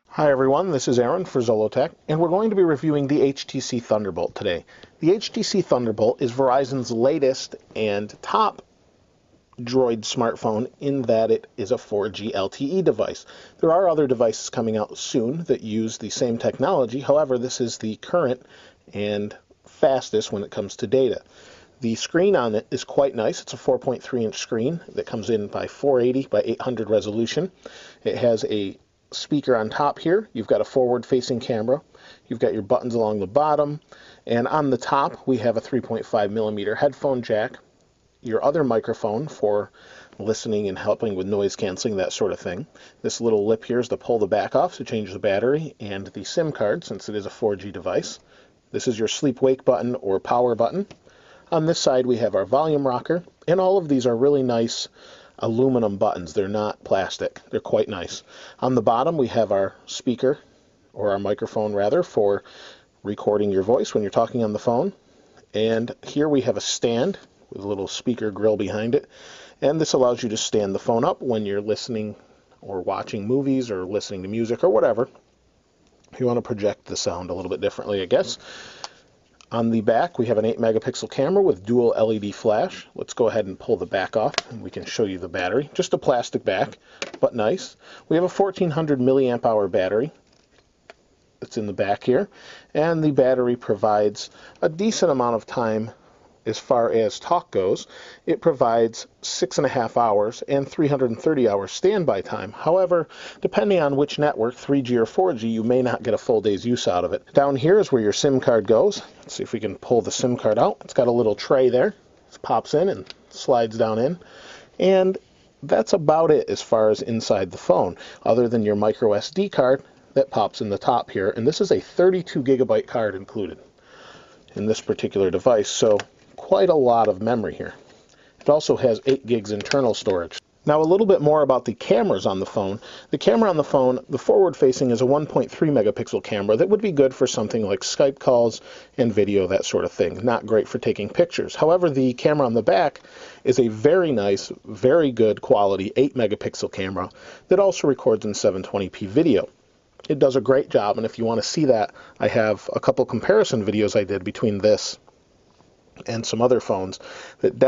Hi everyone, this is Aaron for Zollotech, and we're going to be reviewing the HTC Thunderbolt today. The HTC Thunderbolt is Verizon's latest and top Droid smartphone in that it is a 4G LTE device. There are other devices coming out soon that use the same technology, however this is the current and fastest when it comes to data. The screen on it is quite nice. It's a 4.3-inch screen that comes in by 480 by 800 resolution. It has a speaker on top here. You've got a forward-facing camera. You've got your buttons along the bottom. And on the top, we have a 3.5mm headphone jack, your other microphone for listening and helping with noise canceling, that sort of thing. This little lip here is to pull the back off to change the battery, and the SIM card, since it is a 4G device. This is your sleep-wake button or power button. On this side, we have our volume rocker, and all of these are really nice aluminum buttons. They're not plastic. They're quite nice. On the bottom we have our speaker, or our microphone rather, for recording your voice when you're talking on the phone. And here we have a stand with a little speaker grill behind it. And this allows you to stand the phone up when you're listening or watching movies or listening to music or whatever. If you want to project the sound a little bit differently, I guess. On the back, we have an 8-megapixel camera with dual LED flash. Let's go ahead and pull the back off, and we can show you the battery. Just a plastic back, but nice. We have a 1400 milliamp hour battery that's in the back here, and the battery provides a decent amount of time as far as talk goes. It provides 6.5 hours and 330 hours standby time. However, depending on which network, 3G or 4G, you may not get a full day's use out of it. Down here is where your SIM card goes. Let's see if we can pull the SIM card out. It's got a little tray there. It pops in and slides down in. And that's about it as far as inside the phone, other than your micro SD card that pops in the top here. And this is a 32 gigabyte card included in this particular device. So quite a lot of memory here. It also has 8 gigs internal storage. Now a little bit more about the cameras on the phone. The camera on the phone, the forward-facing, is a 1.3 megapixel camera that would be good for something like Skype calls and video, that sort of thing. Not great for taking pictures. However, the camera on the back is a very nice, very good quality 8 megapixel camera that also records in 720p video. It does a great job, and if you want to see that, I have a couple comparison videos I did between this and some other phones that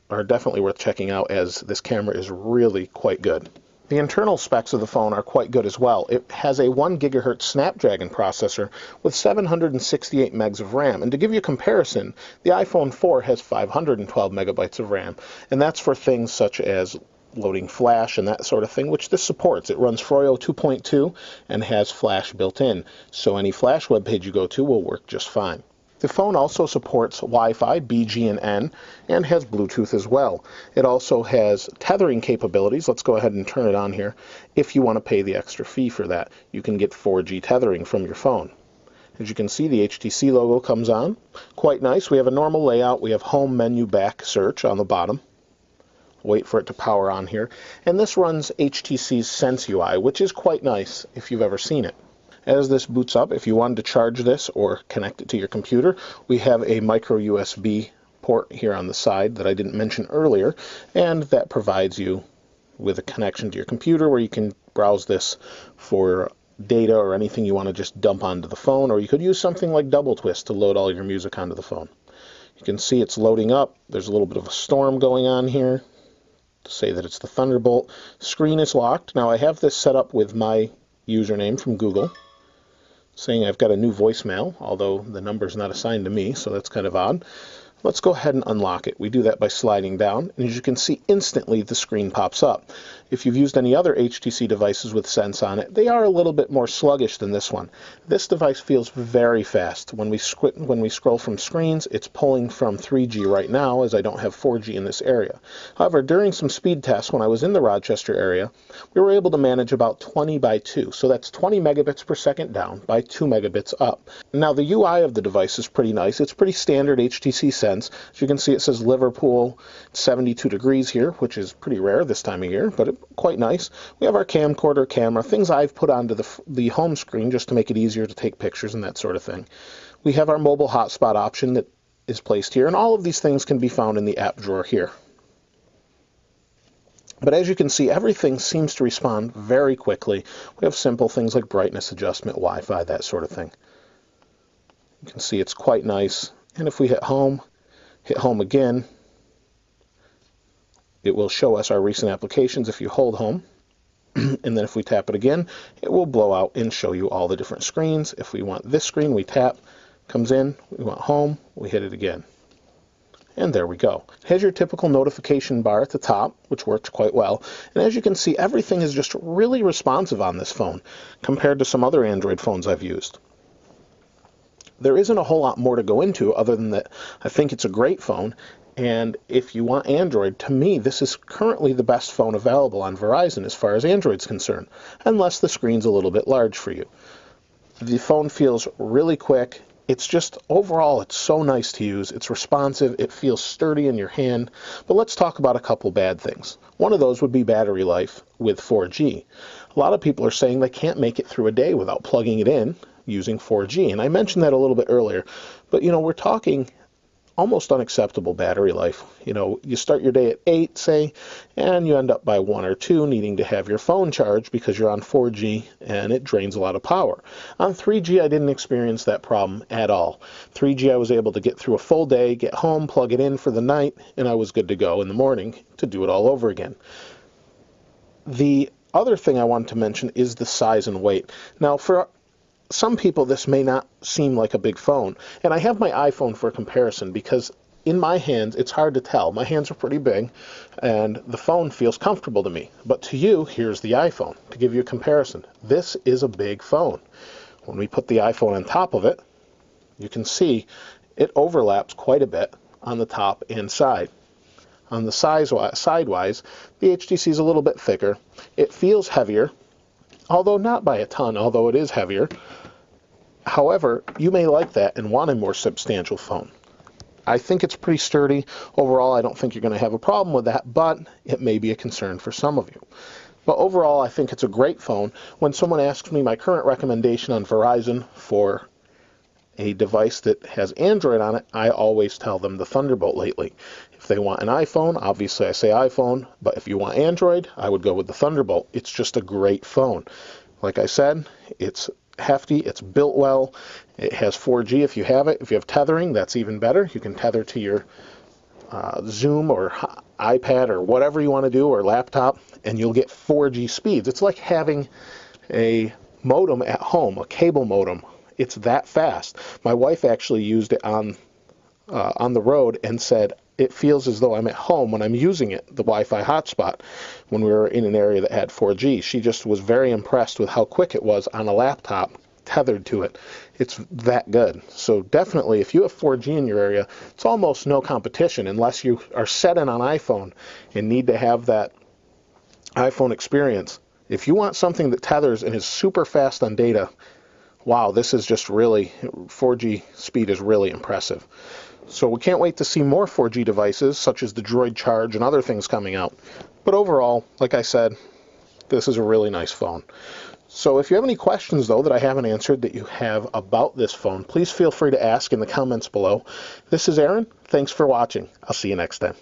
are definitely worth checking out, as this camera is really quite good. The internal specs of the phone are quite good as well. It has a 1 gigahertz Snapdragon processor with 768 megs of RAM. And to give you a comparison, the iPhone 4 has 512 megabytes of RAM, and that's for things such as loading Flash and that sort of thing, which this supports. It runs Froyo 2.2 and has Flash built in, so any Flash web page you go to will work just fine. The phone also supports Wi-Fi, BGN, and has Bluetooth as well. It also has tethering capabilities. Let's go ahead and turn it on here. If you want to pay the extra fee for that, you can get 4G tethering from your phone. As you can see, the HTC logo comes on. Quite nice. We have a normal layout. We have home, menu, back, search on the bottom. Wait for it to power on here. And this runs HTC's Sense UI, which is quite nice if you've ever seen it. As this boots up, if you wanted to charge this or connect it to your computer, we have a micro USB port here on the side that I didn't mention earlier, and that provides you with a connection to your computer where you can browse this for data or anything you want to just dump onto the phone, or you could use something like Double Twist to load all your music onto the phone. You can see it's loading up. There's a little bit of a storm going on here to say that it's the Thunderbolt. Screen is locked. Now I have this set up with my username from Google, saying I've got a new voicemail, although the number's not assigned to me, so that's kind of odd. Let's go ahead and unlock it. We do that by sliding down, and as you can see, instantly the screen pops up. If you've used any other HTC devices with Sense on it, they are a little bit more sluggish than this one. This device feels very fast. When we scroll from screens, it's pulling from 3G right now, as I don't have 4G in this area. However, during some speed tests when I was in the Rochester area, we were able to manage about 20 by 2, so that's 20 megabits per second down by 2 megabits up. Now the UI of the device is pretty nice. It's pretty standard HTC Sense. As you can see, it says Liverpool 72 degrees here, which is pretty rare this time of year, but quite nice. We have our camcorder camera, things I've put onto the home screen just to make it easier to take pictures and that sort of thing. We have our mobile hotspot option that is placed here, and all of these things can be found in the app drawer here. But as you can see, everything seems to respond very quickly. We have simple things like brightness adjustment, Wi-Fi, that sort of thing. You can see it's quite nice. And if we hit home again, it will show us our recent applications if you hold home. And then if we tap it again, it will blow out and show you all the different screens. If we want this screen, we tap, comes in, we want home, we hit it again. And there we go. It has your typical notification bar at the top, which works quite well. And as you can see, everything is just really responsive on this phone compared to some other Android phones I've used. There isn't a whole lot more to go into other than that I think it's a great phone. And if you want Android, to me, this is currently the best phone available on Verizon as far as Android's concerned, unless the screen's a little bit large for you. The phone feels really quick. It's just, overall, it's so nice to use. It's responsive. It feels sturdy in your hand. But let's talk about a couple bad things. One of those would be battery life with 4G. A lot of people are saying they can't make it through a day without plugging it in using 4G. And I mentioned that a little bit earlier. But, we're talking almost unacceptable battery life. You start your day at 8, say, and you end up by 1 or 2 needing to have your phone charged because you're on 4G and it drains a lot of power. On 3G, I didn't experience that problem at all. 3G, I was able to get through a full day, get home, plug it in for the night, and I was good to go in the morning to do it all over again. The other thing I wanted to mention is the size and weight. Now, for some people, this may not seem like a big phone, and I have my iPhone for comparison because in my hands, it's hard to tell. My hands are pretty big, and the phone feels comfortable to me. But to you, here's the iPhone. To give you a comparison, this is a big phone. When we put the iPhone on top of it, you can see it overlaps quite a bit on the top and side. On the sidewise, the HTC is a little bit thicker. It feels heavier, although not by a ton, although it is heavier. However, you may like that and want a more substantial phone. I think it's pretty sturdy. Overall, I don't think you're going to have a problem with that, but it may be a concern for some of you. But overall, I think it's a great phone. When someone asks me my current recommendation on Verizon for a device that has Android on it, I always tell them the Thunderbolt lately. If they want an iPhone, obviously I say iPhone, but if you want Android, I would go with the Thunderbolt. It's just a great phone. Like I said, it's hefty, it's built well, it has 4G if you have it. If you have tethering, that's even better. You can tether to your Zoom or iPad or whatever you want to do, or laptop, and you'll get 4G speeds. It's like having a modem at home, a cable modem. It's that fast. My wife actually used it on the road and said, it feels as though I'm at home when I'm using it, the Wi-Fi hotspot, when we were in an area that had 4G. She just was very impressed with how quick it was on a laptop tethered to it. It's that good. So definitely, if you have 4G in your area, it's almost no competition unless you are set in on iPhone and need to have that iPhone experience. If you want something that tethers and is super fast on data, wow, this is just really, 4G speed is really impressive. So we can't wait to see more 4G devices, such as the Droid Charge and other things coming out. But overall, like I said, this is a really nice phone. So if you have any questions, though, that I haven't answered that you have about this phone, please feel free to ask in the comments below. This is Aaron. Thanks for watching. I'll see you next time.